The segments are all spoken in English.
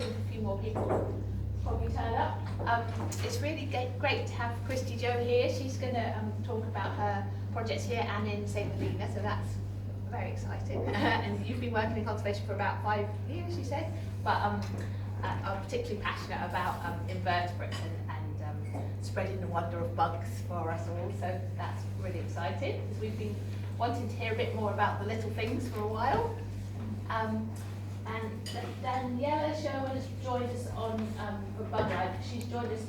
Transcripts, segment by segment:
think a few more people will probably turn up. It's really great to have Christy Joe here. She's going to talk about her projects here and in St Helena, so that's very exciting. And you've been working in conservation for about 5 years, you said, but I'm particularly passionate about invertebrates and spreading the wonder of bugs for us all, so that's really exciting because we've been wanting to hear a bit more about the little things for a while. And Daniela Sherwood has joined us on for Buglife. She's joined us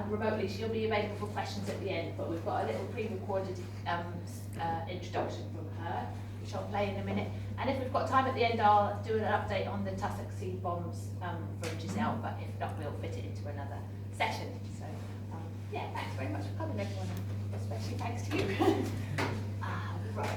remotely. She'll be available for questions at the end, but we've got a little pre-recorded introduction from her, which I'll play in a minute. And if we've got time at the end, I'll do an update on the tussac seed bombs from Giselle, but if not, we'll fit it into another session. So, yeah, thanks very much for coming, everyone, especially thanks to you. Right.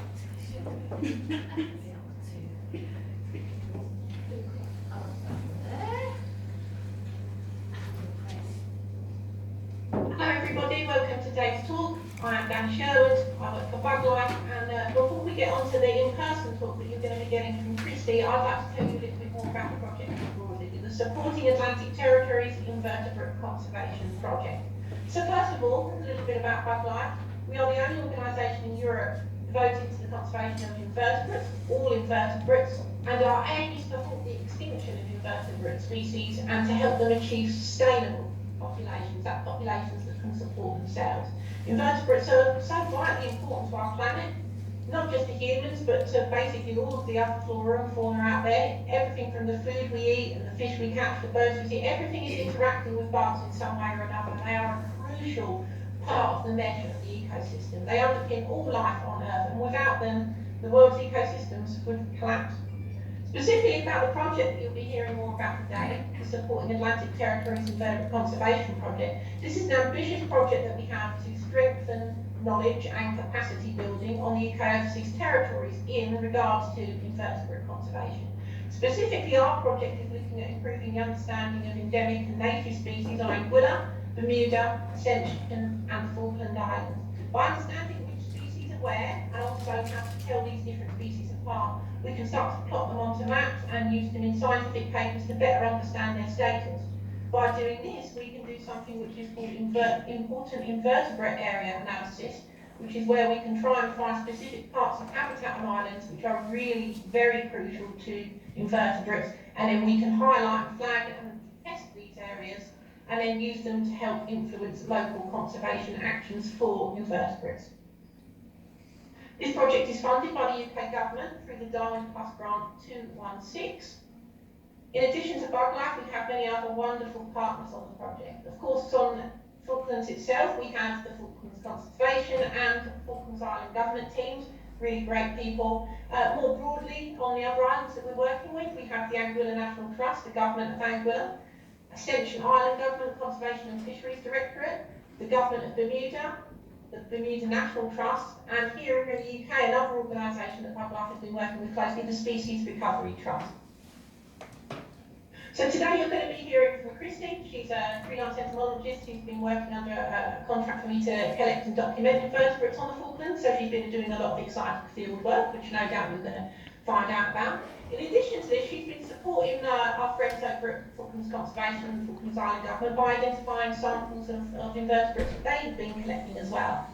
Hello everybody, welcome to today's talk. I am Danni Sherwood, I work for Buglife, and before we get on to the in-person talk that you're going to be getting from Christy, I'd like to tell you a little bit more about the project broadly, the Supporting Atlantic Territories Invertebrate Conservation Project. So first of all, a little bit about Buglife. We are the only organisation in Europe devoted to the conservation of invertebrates, all invertebrates, and our aim is to halt the extinction of invertebrate species and to help them achieve sustainable populations, that populations that can support themselves. Invertebrates are so vitally important to our planet, not just to humans, but to basically all of the other flora and fauna out there. Everything from the food we eat and the fish we catch, the birds we see, everything is interacting with bugs in some way or another. They are a crucial part of the mesh of the ecosystem. They underpin all life on Earth, and without them, the world's ecosystems would collapse. Specifically about the project that you'll be hearing more about today, the Supporting Atlantic Territories Invertebrate Conservation Project. This is an ambitious project that we have to strengthen knowledge and capacity building on the UKOTs territories in regards to invertebrate conservation. Specifically, our project is looking at improving the understanding of endemic and native species on Anguilla, Bermuda, Ascension and the Falkland Islands. By understanding which species are where and also how to tell these different species apart, we can start to plot them onto maps and use them in scientific papers to better understand their status. By doing this, we can do something which is called Important Invertebrate Area analysis, which is where we can try and find specific parts of habitat on islands which are really very crucial to invertebrates, and then we can highlight, flag and test these areas and then use them to help influence local conservation actions for invertebrates. This project is funded by the UK government through the Darwin Plus Grant 216. In addition to Buglife, we have many other wonderful partners on the project. Of course, on Falklands itself, we have the Falklands Conservation and Falklands Island government teams, really great people. More broadly, on the other islands that we're working with, we have the Anguilla National Trust, the government of Anguilla, Ascension Island Government Conservation and Fisheries Directorate, the government of Bermuda, the Bermuda National Trust, and here in the UK, another organisation that Buglife has been working with closely, the Species Recovery Trust. So today you're going to be hearing from Christy. She's a freelance entomologist who's been working under a contract for me to collect and document invertebrates on the Falklands, so she's been doing a lot of exciting field work, which no doubt we're going to find out about. In addition to this, she's been supporting our friends over at Falklands Conservation and Falklands Island Government by identifying samples of invertebrates that they've been collecting as well.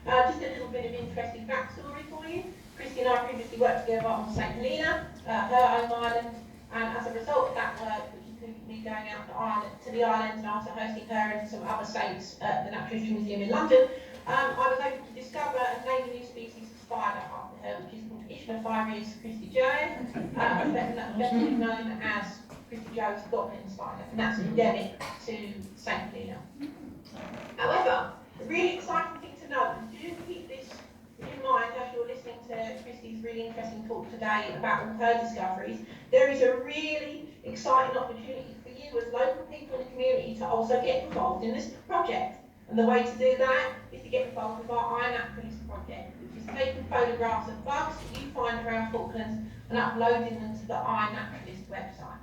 Just a little bit of interesting backstory for you. Christy and I previously worked together on St Helena, her own island, and as a result of that work, which included me going out to the island and also hosting her and some other saints at the Natural History Museum in London, I was able to discover and name a new species of spider after her, which is called Ischnophirius Christy Joe, better known as Christy Joe's goblin spider, and that's endemic to St Helena. However, the really exciting thing to note, and do keep this in mind as you're listening to Christy's really interesting talk today about all her discoveries, there is a really exciting opportunity for you as local people in the community to also get involved in this project. And the way to do that is to get involved with our iNaturalist project, which is taking photographs of bugs that you find around Falklands and uploading them to the iNaturalist website.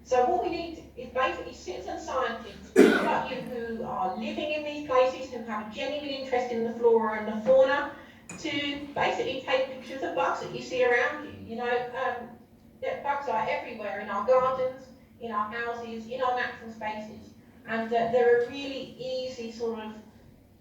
So what we need is basically citizen scientists, people like you who are living in these places, who have a genuine interest in the flora and the fauna, to basically take pictures of bugs that you see around you. You know, bugs are everywhere in our gardens, in our houses, in our natural spaces. And they're a really easy sort of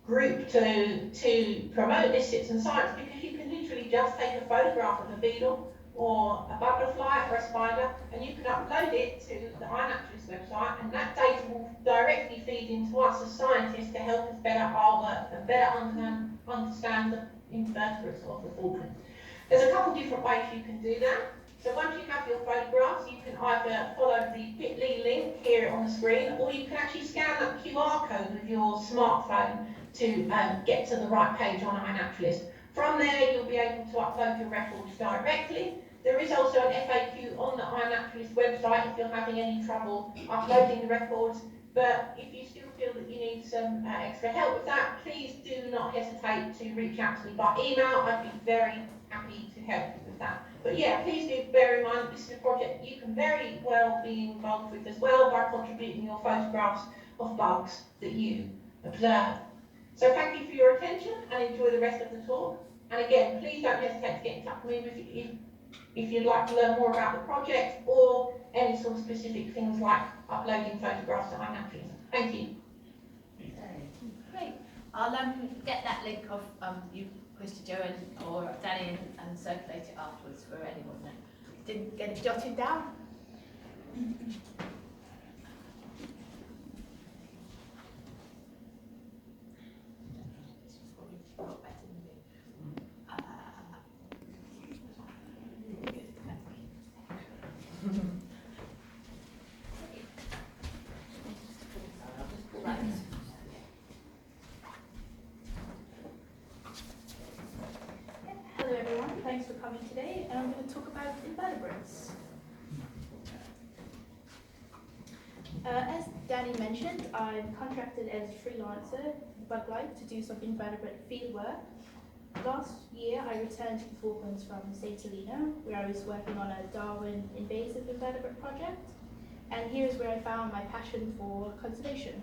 group to promote this citizen science, because you can literally just take a photograph of a beetle or a butterfly or a spider, and you can upload it to the iNaturalist website, and that data will directly feed into us as scientists to help us better our work and better understand the invertebrates of the Falklands. There's a couple different ways you can do that. So once you have your photographs, you can either follow the bit.ly link here on the screen, or you can actually scan that QR code with your smartphone to get to the right page on iNaturalist. From there, you'll be able to upload your records directly. There is also an FAQ on the iNaturalist website if you're having any trouble uploading the records. But if you still feel that you need some extra help with that, please do not hesitate to reach out to me by email. I'd be very happy to help you with that. But yeah, please do bear in mind this is a project you can very well be involved with as well by contributing your photographs of bugs that you observe. So thank you for your attention and enjoy the rest of the talk. And again, please don't hesitate to get in touch with me if you'd like to learn more about the project or any sort of specific things like uploading photographs to iNaturalist. Thank you. Great. I'll get that link of you, Christy, Joe, or Danny, and circulate it afterwards for anyone that didn't get it jotted down. Hello everyone, thanks for coming today, and I'm going to talk about invertebrates. As Danny mentioned, I'm contracted as a freelancer, Buglife, to do some invertebrate field work. Last year I returned to the Falklands from St Helena, where I was working on a Darwin invasive invertebrate project, and here's where I found my passion for conservation.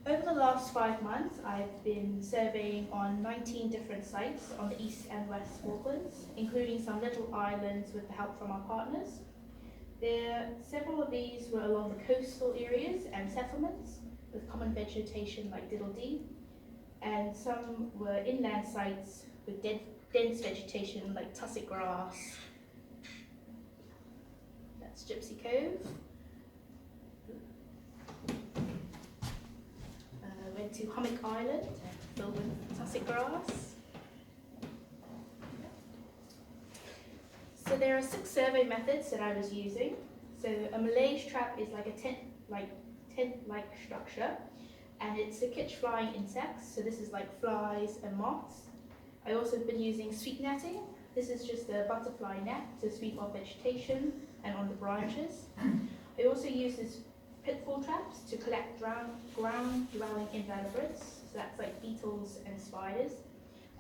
Over the last 5 months, I've been surveying on 19 different sites on the East and West Falklands, including some little islands with the help from our partners. Several of these were along the coastal areas and settlements with common vegetation like diddle-dee, and some were inland sites with dense vegetation like tussac grass. That's Gypsy Cove. Went to Hummock Island, filled with tussock grass. So there are 6 survey methods that I was using. So a Malay's trap is like a tent-like structure, and it's to catch flying insects. So this is like flies and moths. I also been using sweep netting. This is just a butterfly net to sweep off vegetation and on the branches. I also use this pitfall traps to collect ground-dwelling invertebrates, so that's like beetles and spiders.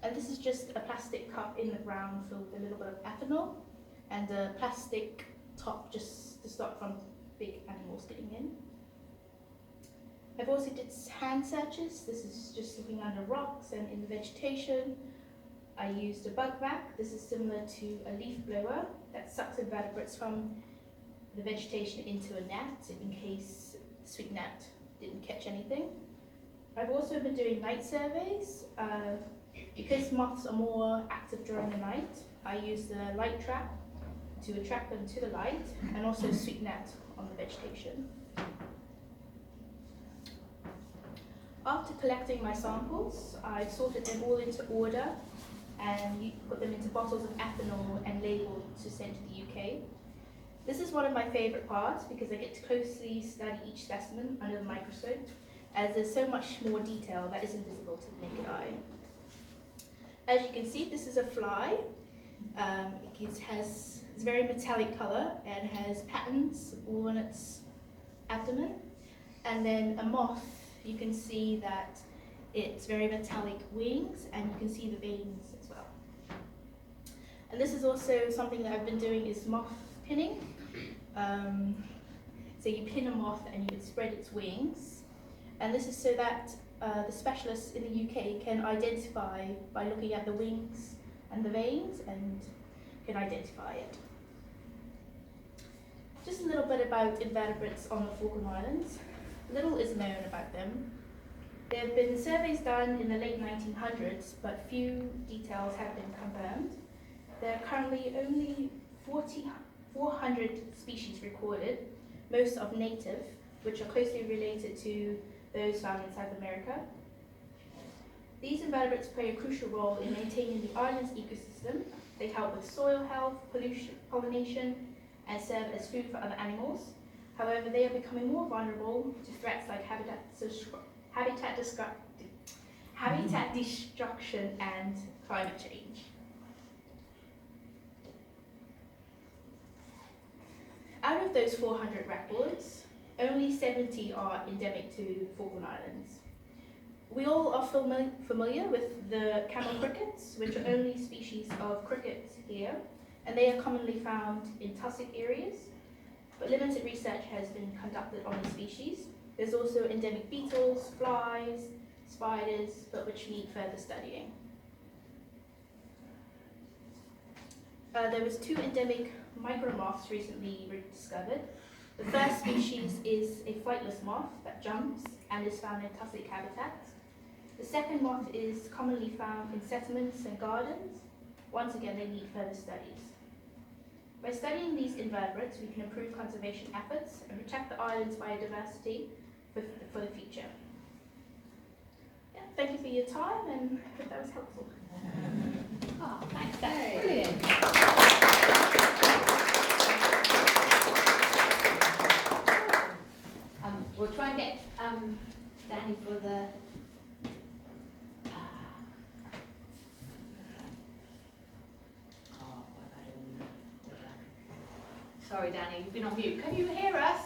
And this is just a plastic cup in the ground filled with a little bit of ethanol, and a plastic top just to stop from big animals getting in. I've also did hand searches. This is just looking under rocks and in the vegetation. I used a bug vac. This is similar to a leaf blower that sucks invertebrates from the vegetation into a net in case the sweep net didn't catch anything. I've also been doing night surveys. Because moths are more active during the night, I use the light trap to attract them to the light, and also sweep net on the vegetation. After collecting my samples, I sorted them all into order and put them into bottles of ethanol and labeled to send to the UK. This is one of my favourite parts because I get to closely study each specimen under the microscope, as there's so much more detail that isn't visible to the naked eye. As you can see, this is a fly. It's very metallic colour and has patterns all on its abdomen. And then a moth, you can see that it's very metallic wings, and you can see the veins as well. And this is also something that I've been doing, is moth pinning. So you pin a moth and you can spread its wings. And this is so that the specialists in the UK can identify by looking at the wings and the veins and can identify it. a little bit about invertebrates on the Falkland Islands. Little is known about them. There have been surveys done in the late 1900s, but few details have been confirmed. There are currently only 400 species recorded, most of native, which are closely related to those found in South America. These invertebrates play a crucial role in maintaining the island's ecosystem. They help with soil health, pollination, and serve as food for other animals. However, they are becoming more vulnerable to threats like habitat destruction and climate change. Out of those 400 records, only 70 are endemic to Falkland Islands. We all are familiar with the camel crickets, which are only species of cricket here, and they are commonly found in tussac areas, but limited research has been conducted on the species. There's also endemic beetles, flies, spiders, but which need further studying. There was 2 endemic micromoths recently discovered. The first species is a flightless moth that jumps and is found in tussac habitats. The second moth is commonly found in settlements and gardens. Once again, they need further studies. By studying these invertebrates, we can improve conservation efforts and protect the island's biodiversity for the future. Yeah, thank you for your time, and I hope that was helpful. Oh, thanks, that's brilliant. We'll try and get Danni for the sorry, Danni, you've been on mute. Can you hear us?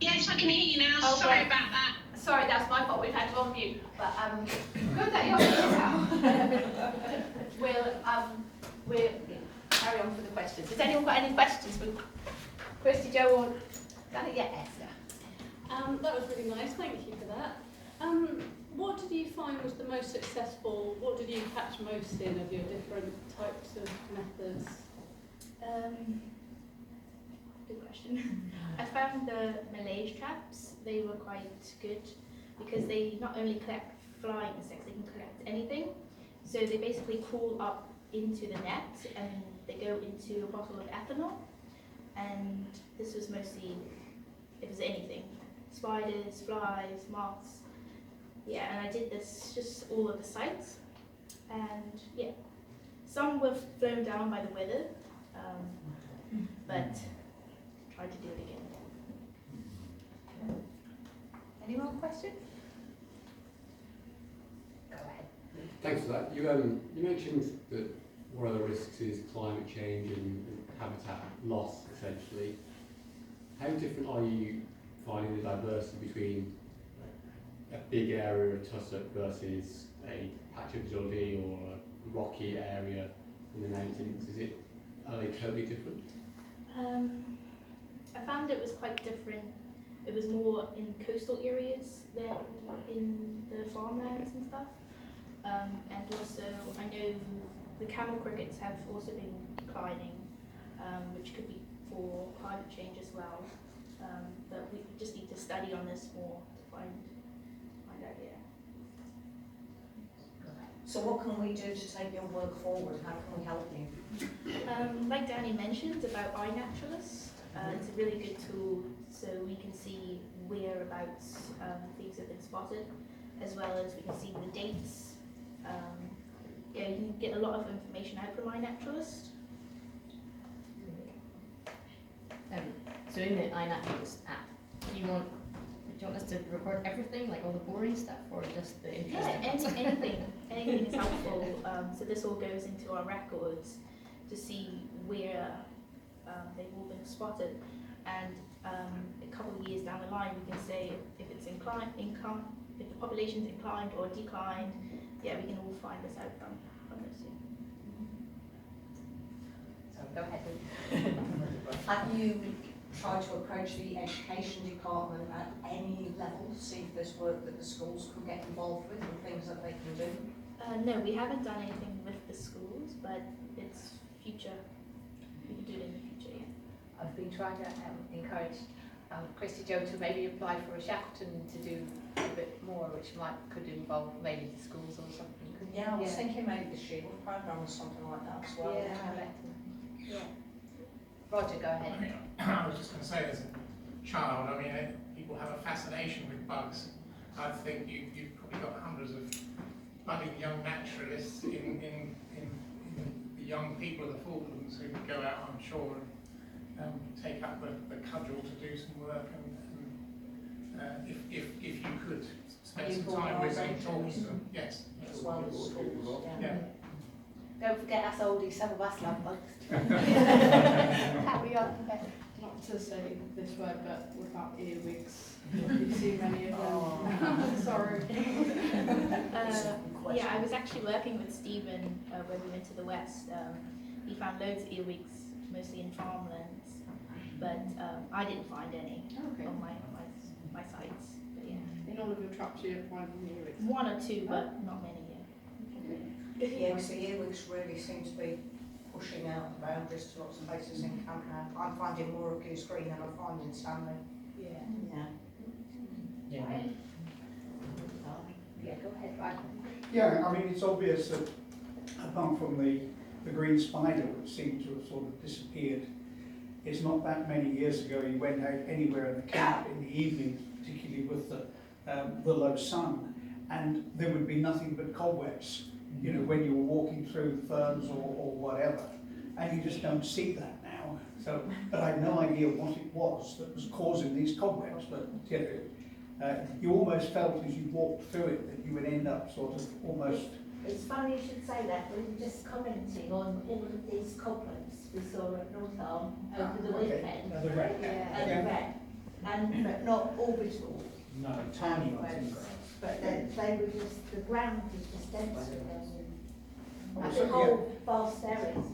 Yes, I can hear you now. Oh, Sorry great. about that. Sorry, that's my fault. We've had to on mute. But good that you're here now. We'll carry on for the questions. Has anyone got any questions for Christy, Joe, or Danni? Yeah, Esther. That was really nice, thank you for that. What did you find was the most successful? What did you catch most in of your different types of methods? Good question. I found the Malaise traps, they were quite good because they not only collect flying insects, they can collect anything. So they basically crawl up into the net and they go into a bottle of ethanol. And this was mostly, it was anything, spiders, flies, moths. Yeah, and I did this just all of the sites. And yeah, some were flown down by the weather, but tried to do it again. Any more questions? Go ahead. Thanks for that. You mentioned that one of the risks is climate change and habitat loss, essentially. How different are you finding the diversity between a big area of tussock versus a patch of Jolly or a rocky area in the mountains? Are they totally different? I found it was quite different. It was more in coastal areas than in the farmlands and stuff. And also, I know the camel crickets have also been declining, which could be for climate change as well. But we just need to study on this more to find out, yeah. So what can we do to take your work forward? How can we help you? Like Danni mentioned about iNaturalist, it's a really good tool so we can see whereabouts things have been spotted, as well as we can see the dates. Yeah, you can get a lot of information out from iNaturalist. So in the iNaturalist app, do you want us to record everything, like all the boring stuff, or just the interesting stuff? Anything is helpful. So this all goes into our records to see where they've all been spotted, and a couple of years down the line we can say if it's if the population's inclined or declined. Yeah, we can all find this out from this. So go ahead. Have you tried to approach the education department at any level to see if there's work that the schools could get involved with and things that they can do? No, we haven't done anything with the schools, but it's future. We can do it in the future, yeah. I've been trying to encourage Christy Joe to maybe apply for a Shackleton to do a bit more, which could involve maybe the schools or something. Yeah, I was thinking maybe the Sherwood programme or something like that as well. Yeah, I reckon. Yeah. Roger, go ahead. I was just going to say, as a child, I mean, people have a fascination with bugs. I think you've probably got hundreds of budding young naturalists in the young people of the Falklands who could go out on shore and take up the cudgel to do some work. And if you could spend some time with them, talk to them, yes. As well as schools. Yeah. Don't forget us oldies, some of us love bugs. Carry on. Not to say this word, but what about earwigs? You see many of them. Sorry. Yeah, I was actually working with Stephen when we went to the west. He found loads of earwigs, mostly in farmlands, but I didn't find any on my sites. But yeah, In all of your traps you find earwigs? one or two, but not many. Yeah, because the earwigs really seem to be pushing out the boundaries to lots of places in Canada. I'm finding more of Goose Green than I find in Stanley. Yeah. Yeah. Yeah, go ahead, Ryan. Yeah, I mean, it's obvious that apart from the green spider, which seemed to have sort of disappeared, it's not that many years ago you went out anywhere in the camp in the evening, particularly with the low sun, and there would be nothing but cobwebs, you know, when you were walking through ferns or whatever, and you just don't see that now. So, but I had no idea what it was that was causing these cobwebs, but you know, you almost felt as you walked through it that you would end up sort of almost... It's funny you should say that. We were just commenting on all of these cobwebs we saw at North Arm over the weekend. The red. And the red. And but not orbital. No, tiny ones. cobwebs. But they were just, the ground was just dense with them. Oh, And so, the whole vast areas.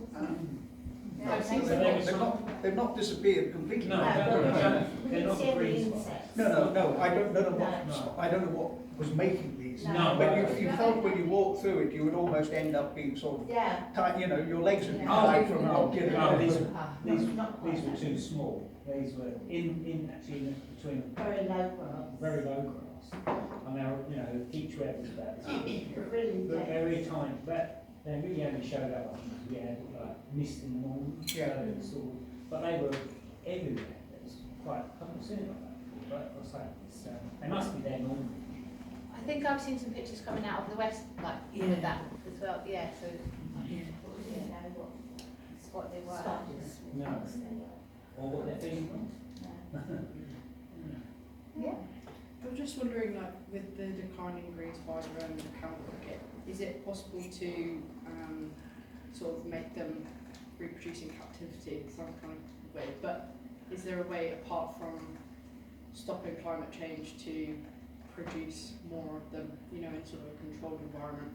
Yeah, they've not disappeared completely. No, they're not See any green spots. insects. No, I don't know what No. I don't know what was making these. No. But you felt when you walked through it, you would almost end up being sort of Yeah. tight, you know, your legs would be Yeah. tied from you know. No, these Not quite were that. too small. These were actually between Very low grass. very low grass. And now, you know, each web was about this big. Really But dense. very tiny. But they really only showed up because we had like mist in the morning. Yeah. So it was sort of, but they were everywhere. It was quite, I haven't seen it like that before. But I was saying, they must be there normally. I think I've seen some pictures coming out of the west, like with that as well. Yeah, so You know it's what they were. No. Or what they're feeding on. Yeah. I was just wondering, like, with the declining green spider and the camel cricket, is it possible to sort of make them reproduce in captivity? It sounds kind of weird, but is there a way apart from stopping climate change to produce more of them, you know, in sort of a controlled environment?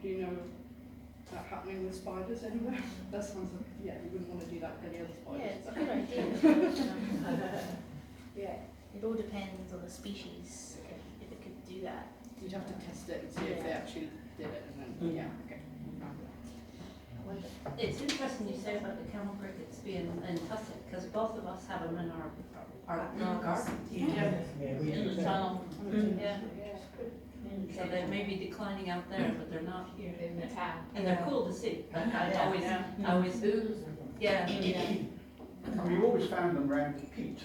Do you know that happening with spiders anywhere? That sounds like, yeah, you wouldn't want to do that with any other Yeah, spiders. it's a good idea. Yeah. It all depends on the species if it could do that. You'd have to test it and see if they actually did it, and then, yeah, okay. It's interesting you say about the camel crickets being in tussac, because both of us have them in our garden. Yeah, we In do. the tunnel. Yeah. Yeah. So they may be declining out there, but they're not here. In the town. And they're cool to see. I Yeah. always, yeah. And we always found them around the peat,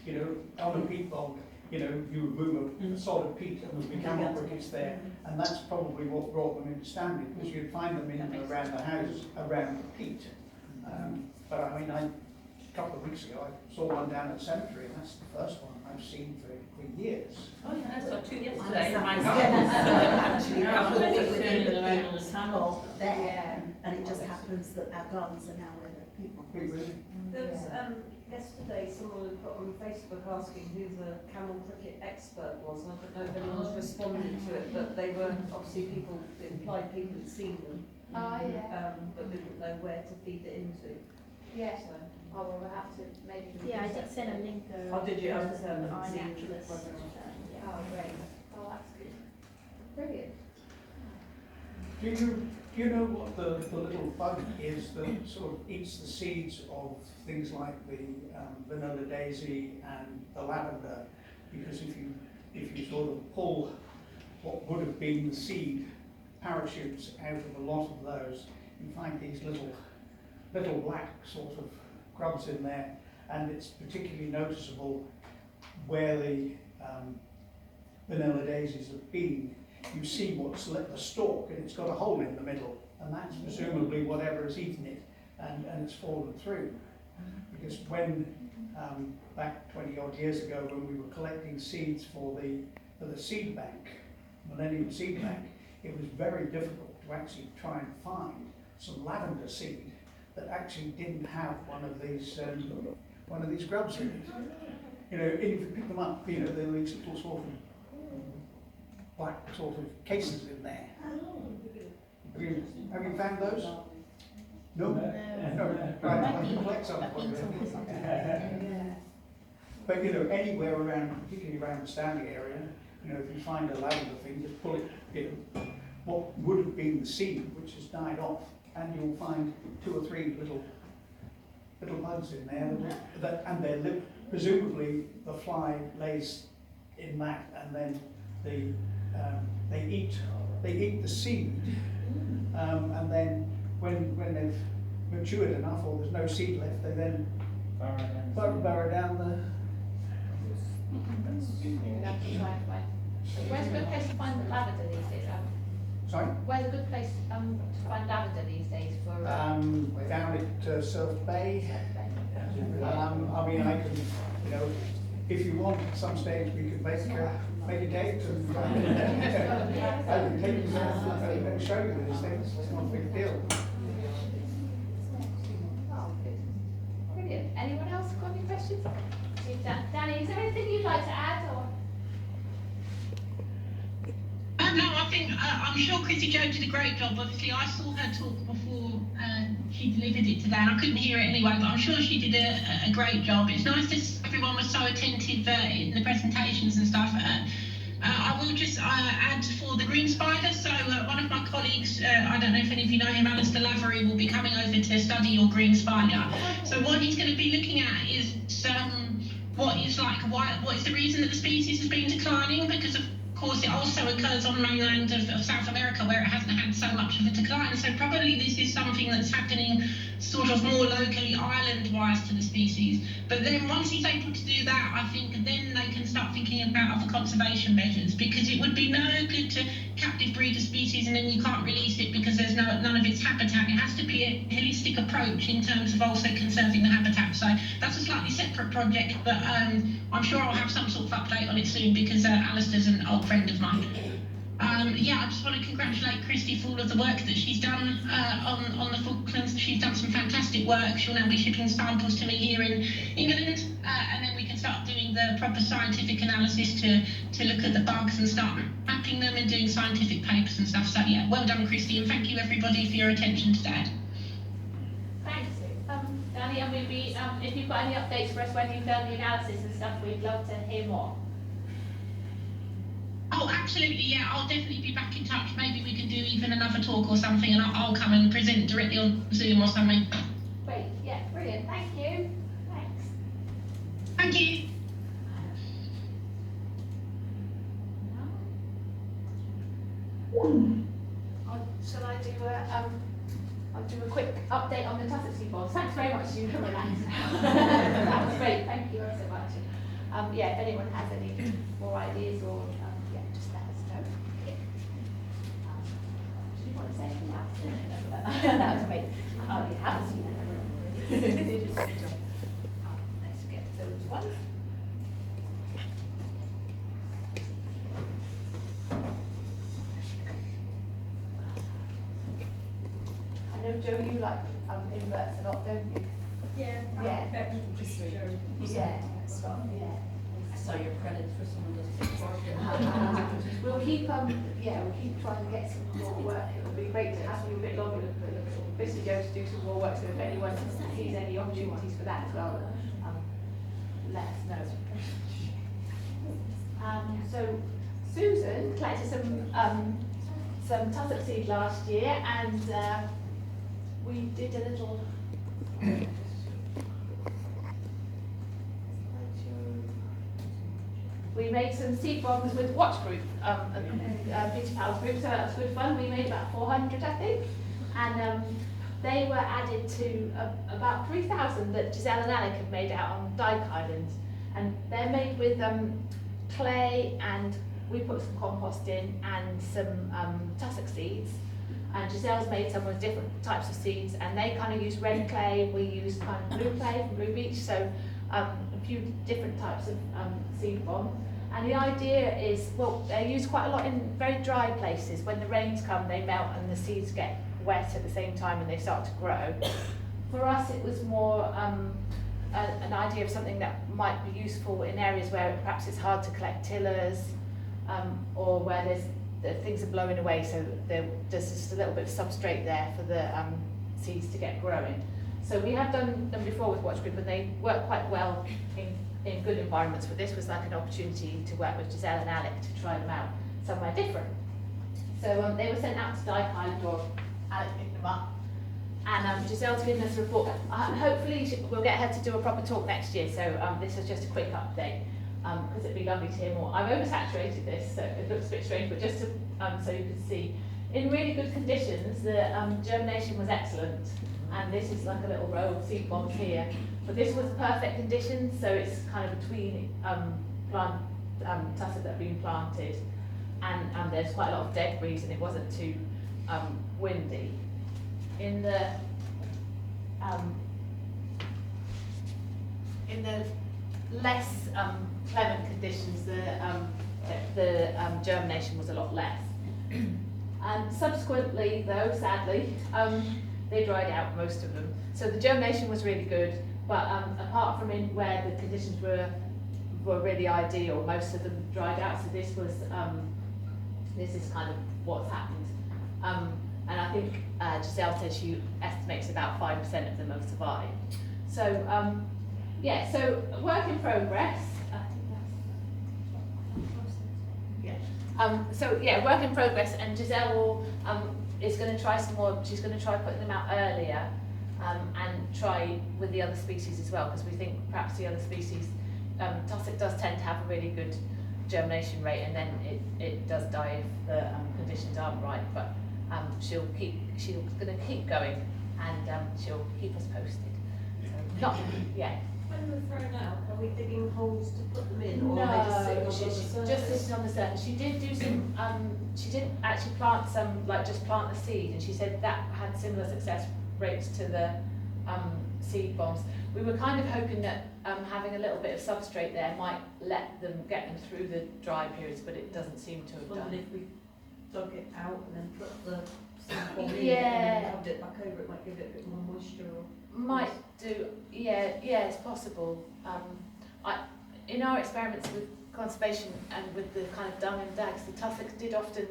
you know, on a peat bog, you know, you remove a solid peat and there'd be camel crickets there, and that's probably what brought them into Stanley, because you'd find them in and around the house, around the peat. But I mean, a couple of weeks ago, I saw one down at the cemetery, and that's the first one I've seen for years. Oh, yeah, I saw two yesterday in my Yeah. garden. Actually, Yeah. I'm living Yeah. within the Yeah. people tunnel there, and it just happens that our gardens are now where the people. There was, yesterday someone had put on Facebook asking who the camel cricket expert was, and I don't know if anyone's responded to it, but they were, obviously people, it implied people had seen them, Oh, yeah. but didn't know where to feed it into. Yeah. So. Oh, well, we'll have to maybe. Yeah, I did send a link. Oh, did you? I was, to the seeing iNaturalist. Oh, great. Oh, that's good. Brilliant. Do Do you know what the little bug is that sort of eats the seeds of things like the vanilla daisy and the lavender? Because if you sort of pull what would have been the seed parachutes out of a lot of those, you find these little black sort of grubs in there, and it's particularly noticeable where the vanilla daisies have been. You see what's the stalk, and it's got a hole in the middle, and that's presumably whatever has eaten it, and it's fallen through. Because when, back 20 odd years ago, when we were collecting seeds for the seed bank, Millennium Seed Bank, it was very difficult to actually try and find some lavender seed that actually didn't have one of these grubs in it. You know, if you pick them up, you know, there are these little sort of black sort of cases in there. Have you found those? No? No. Right, I can collect some for you. But you know, anywhere around, particularly around the Stanley area, you know, if you find a lavender thing, just pull it, you know, what would have been the seed, which has died off, and you'll find 2 or 3 little bugs in there, and they're presumably the fly lays in that, and then they eat the seed, and then when they've matured enough, or there's no seed left, they then burrow down the. Where's a good place to find lavender these days? Sorry? Where's a good place to find lavender these days for? Down at Surf Bay. I mean, I can, you know, if you want, at some stage we could make a date and I can take you there and show you these things. It's not a big deal. Oh, good. Brilliant. Anyone else got any questions? Danni, is there anything you'd like to add, or? No, I think I'm sure Christy Jo did a great job. Obviously, I saw her talk before she delivered it today, and I couldn't hear it anyway. But I'm sure she did a great job. It's nice that everyone was so attentive in the presentations and stuff. I will just add for the green spider. So one of my colleagues, I don't know if any of you know him, Alistair Lavery, will be coming over to study your green spider. So what he's going to be looking at is what is the reason that the species has been declining, because of course it also occurs on mainland of South America where it hasn't had so much of a decline. So probably this is something that's happening sort of more locally, island-wise to the species. But then once he's able to do that, I think then they can start thinking about other conservation measures, because it would be no good to captive breed a species and then you can't release it because there's none of its habitat. It has to be a holistic approach in terms of also conserving the habitat. So that's a slightly separate project, but I'm sure I'll have some sort of update on it soon, because Alistair's an old friend of mine. Yeah, I just want to congratulate Christy for all of the work that she's done on the Falklands. She's done some fantastic work. She'll now be shipping samples to me here in England, and then we can start doing the proper scientific analysis to look at the bugs and start mapping them and doing scientific papers and stuff. So yeah, well done, Christy, and thank you everybody for your attention today. Thanks, Danni, and we'd be, if you've got any updates for us when you've done the analysis and stuff, we'd love to hear more. Oh, absolutely, yeah, I'll definitely be back in touch. Maybe we can do even another talk or something, and I'll come and present directly on Zoom or something. Great, yeah, brilliant, thank you. Thanks. Thank you. Shall I do I'll do a quick update on the tussac boards. Thanks very much, you for that. That was great, thank you so much. Yeah, if anyone has any more ideas or yeah, just let us know. Yeah. Do you want to say anything else? That was great. Oh, you haven't seen that. Let's get those ones. I know, Joe, you like inverts a lot, don't you? Yeah. Yeah. Yeah. I saw your credits for some of those pictures. We'll keep we'll keep trying to get some more work. It would be great to have you a bit longer for Christy Jo to do some more work. So if anyone sees any opportunities for that as well, let us know. So Susan collected some tussock seed last year, and we did a little. We made some seed bombs with watch group, Peaty Pals group, so that was good fun. We made about 400, I think, and they were added to about 3,000 that Giselle and Alec had made out on Dyke Island, and they're made with clay, and we put some compost in and some tussock seeds, and Giselle's made some with different types of seeds, and they kind of use red clay, we use kind of blue clay from Blue Beach, so a few different types of seed bomb. And the idea is, well, they're used quite a lot in very dry places. When the rains come, they melt and the seeds get wet at the same time and they start to grow. For us, it was more an idea of something that might be useful in areas where perhaps it's hard to collect tillers, or where things are blowing away, so there's just a little bit of substrate there for the seeds to get growing. So we have done them before with Watch Group, and they work quite well in good environments, but this was like an opportunity to work with Giselle and Alec to try them out somewhere different. So they were sent out to Dyke Island, or Alec picked them up, and Giselle's given us a report. Hopefully we'll get her to do a proper talk next year, so this is just a quick update, because it'd be lovely to hear more. I've oversaturated this, so it looks a bit strange, but just to, so you can see. In really good conditions, the germination was excellent, and this is like a little row of seed bombs here. But this was perfect conditions, so it's kind of between tussock that have been planted, and there's quite a lot of dead breeze, and it wasn't too windy. In the less clement conditions, the germination was a lot less. And subsequently, though, sadly, they dried out, most of them. So the germination was really good, but apart from where the conditions were really ideal, most of them dried out. So this is kind of what's happened. And I think Giselle said she estimates about 5% of them have survived. So yeah, so work in progress. I think that's, so yeah, work in progress, and Giselle is going to try some more. She's going to try putting them out earlier, and try with the other species as well, because we think perhaps the other species, tussock does tend to have a really good germination rate, and then it does die if the conditions aren't right. But she's going to keep going, and she'll keep us posted. So yeah. When they're thrown out, are we digging holes to put them in, or No, are they just she's sitting on the just sitting on the surface. She did do some, she did actually plant some, like just plant the seed, and she said that had similar success rates to the seed bombs. We were kind of hoping that having a little bit of substrate there might let them get them through the dry periods, but it doesn't seem to have done. If we dug it out and then put the seed in Yeah. and then rubbed it back over, it might give it a bit more moisture. Or Might do, yeah, it's possible. In our experiments with conservation and with the kind of dung and dags, the tussocks did often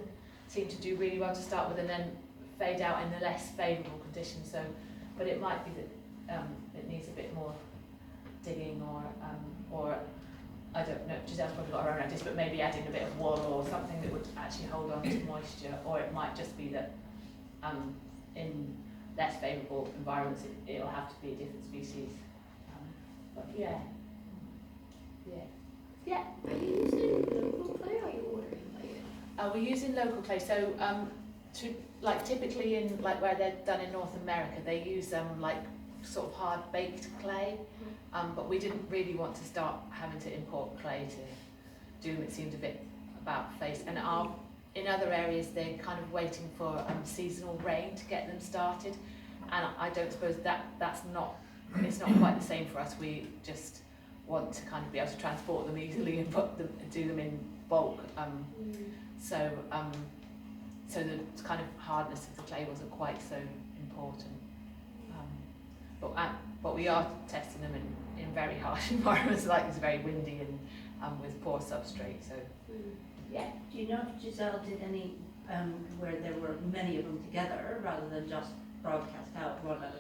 seem to do really well to start with and then fade out in the less favourable conditions. So, but it might be that it needs a bit more digging, or I don't know. Giselle's probably got her own ideas, but maybe adding a bit of wool or something that would actually hold on to moisture, or it might just be that in less favourable environments, it'll have to be a different species. But yeah. Are you using local clay or are you ordering clay? We're using local clay. So typically in where they're done in North America, they use like sort of hard baked clay. But we didn't really want to start having to import clay to do them. It seemed a bit about face. And in other areas, they're kind of waiting for seasonal rain to get them started. And I don't suppose it's not quite the same for us. We just want to kind of be able to transport them easily and do them in bulk. So the kind of hardness of the clay wasn't quite so important. But we are testing them in very harsh environments, like it's very windy and with poor substrate. So yeah. do you know if Giselle did any where there were many of them together rather than just broadcast out one at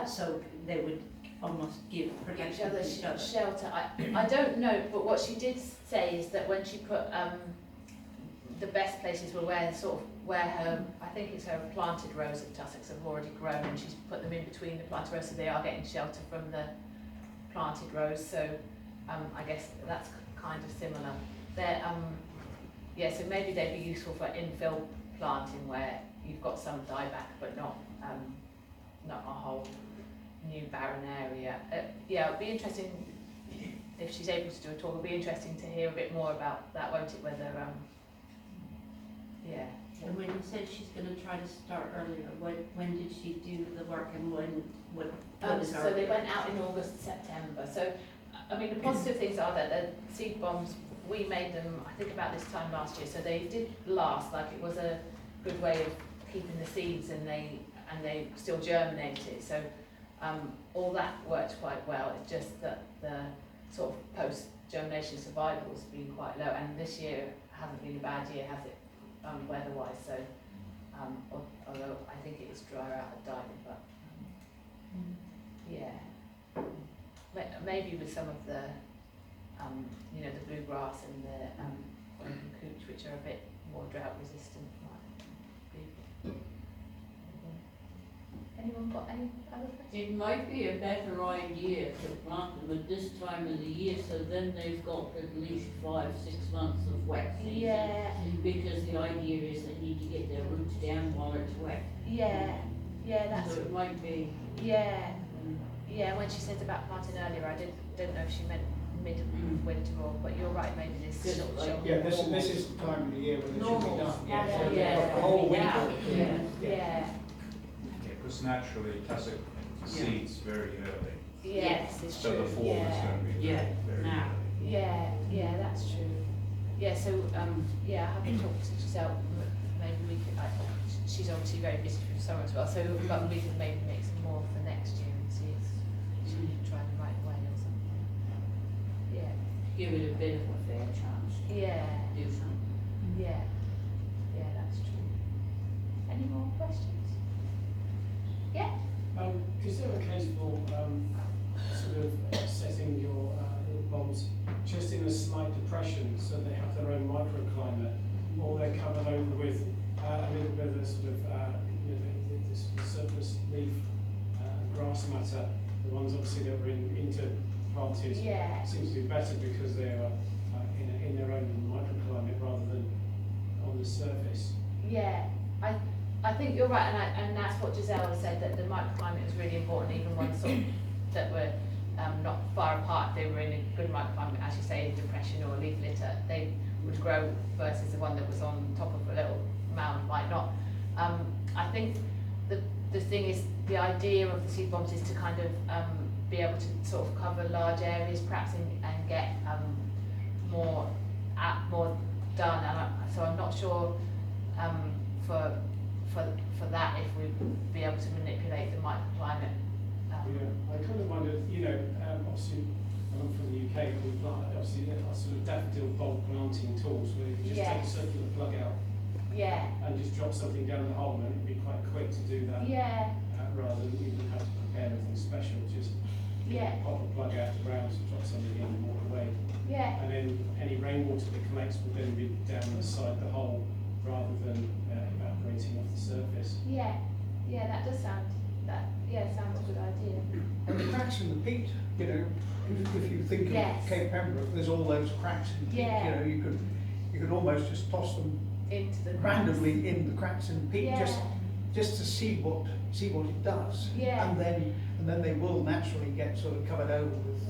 a so they would almost give protection to each other? Shelter. I don't know, but what she did say is that when she put the best places were where her, I think it's her planted rows of tussocks have already grown, and she's put them in between the planted rows, so they are getting shelter from the planted rows. So I guess that's kind of similar. They're, so maybe they'd be useful for infill planting where you've got some dieback, but not a whole new barren area. It'd be interesting if she's able to do a talk. It'll be interesting to hear a bit more about that, won't it? Whether And when you said she's going to try to start earlier, when did she do the work, and what is so they went out in August, September. So, I mean, the positive things are that the seed bombs, we made them, I think, about this time last year. So they did last, like it was a good way of keeping the seeds, and they still germinated. So all that worked quite well. It's just that the sort of post-germination survival has been quite low. And this year hasn't been a bad year, has it? Weather-wise, so although I think it is drier out at Dyke, but maybe with some of the the bluegrass and the cooch, which are a bit more drought resistant. Anyone got any other questions? It might be a better idea to plant them at this time of the year, so then they've got at least 5-6 months of wet season. Yeah. Because the idea is they need to get their roots down while it's wet. Yeah, that's. So it might be. When she said about planting earlier, I didn't know if she meant mid-winter or, but you're right, maybe this. This is the time of the year when it should be done. The whole winter. Because naturally tussock seeds very early. Yes, it's so true. So the form is going to be very early. That's true. I haven't talked to Giselle. Maybe we could. She's obviously very busy for summer as well. So, but we could maybe make some more for next year and see if she can try the right way or something. Yeah. Give it a bit of a fair chance. Do something. That's true. Any more questions? Yeah. Is there a case for sort of setting your little bombs just in a slight depression so they have their own microclimate, or they're covered over with a little bit of a sort of the surface leaf grass matter? The ones obviously that were interplanted seems to be better because they are in their own microclimate rather than on the surface. I think you're right, and that's what Giselle has said, that the microclimate is really important. Even ones sort of that were not far apart, they were in a good microclimate, as you say, in depression or leaf litter, they would grow, versus the one that was on top of a little mound might not. I think the thing is, the idea of the seed bombs is to kind of be able to sort of cover large areas, perhaps, and get more done. And so I'm not sure for that if we'd be able to manipulate the microclimate. I kind of wondered, obviously, I'm from the UK, we plant, obviously, sort of daffodil bulb planting tools where you just take a circular plug out and just drop something down the hole, and it'd be quite quick to do that rather than even have to prepare anything special, just pop a plug out the ground, drop something in and walk away. And then any rainwater that collects will then be down the side of the hole rather than evaporating off the surface. That does sound, sounds a good idea. And the cracks in the peat, if you think of Cape Pembroke, there's all those cracks in the peat, you could almost just toss them into the randomly in the cracks in the peat, just to see what it does. And then they will naturally get sort of covered over with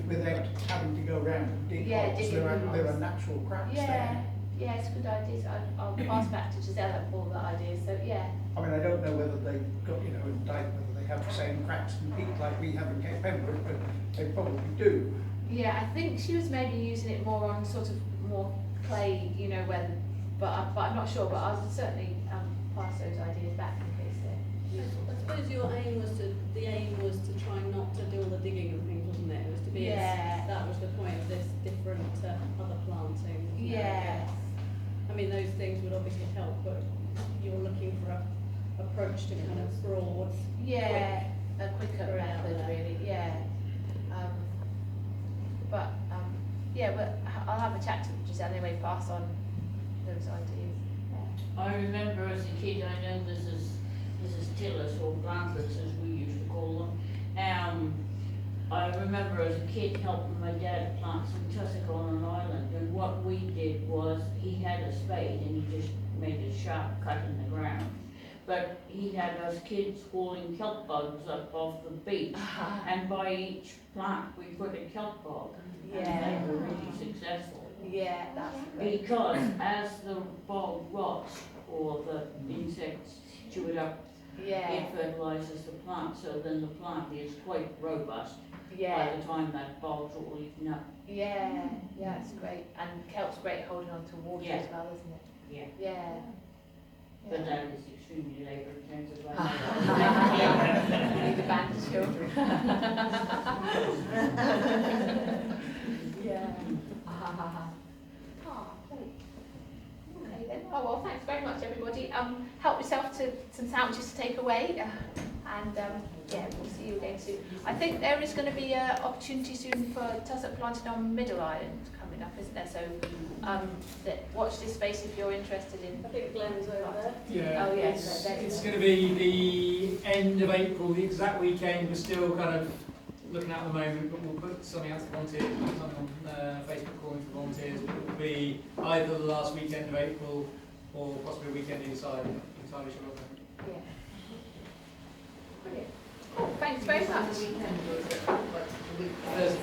without having to go around and dig holes. There are natural cracks there. It's a good idea. So I'll pass back to Giselle all the ideas. So I mean, I don't know whether they've got, in Dyke, whether they have the same cracks in peat like we have in Cape Pembroke, but they probably do. I think she was maybe using it more on sort of more clay, but I'm not sure. But I'll certainly pass those ideas back in case they're useful. I suppose the aim was to try not to do all the digging and things, wasn't it? It was to be that was the point of this different other planting. I mean, those things would obviously help, but you're looking for a approach to kind of broad, a quicker method, really. But I'll have a chat to Giselle anyway, pass on those ideas. I remember as a kid, I know this is tillers or plantlets as we used to call them. I remember as a kid helping my dad plant some tussac on an island, and what we did was he had a spade and he just made a sharp cut in the ground. But he had us kids hauling kelp bugs up off the beach, and by each plant we put a kelp bug, and they were really successful. Yeah, that's great. Because as the bog rots or the insects chew it up, it fertilizes the plant, so then the plant is quite robust by the time that bog's all eaten up. Yeah, it's great. And kelp's great holding on to water as well, isn't it? Yeah. But that is extremely labour intensive. We need to ban the children. Yeah. Oh, great. Okay then. Oh well, thanks very much everybody. Help yourself to some sandwiches to take away. And yeah, we'll see you again soon. I think there is going to be an opportunity soon for tussock planting on Middle Island coming up, isn't there? So watch this space if you're interested in. I think Glenn's over there. Yeah, oh yes, it's going to be the end of April, the exact weekend. We're still kind of looking at the moment, but we'll put something out to volunteers, put something on Facebook calling for volunteers. But it will be either the last weekend of April or possibly a weekend inside, entirely sure of it. Yeah. Brilliant. Cool, thanks very much. Thursday.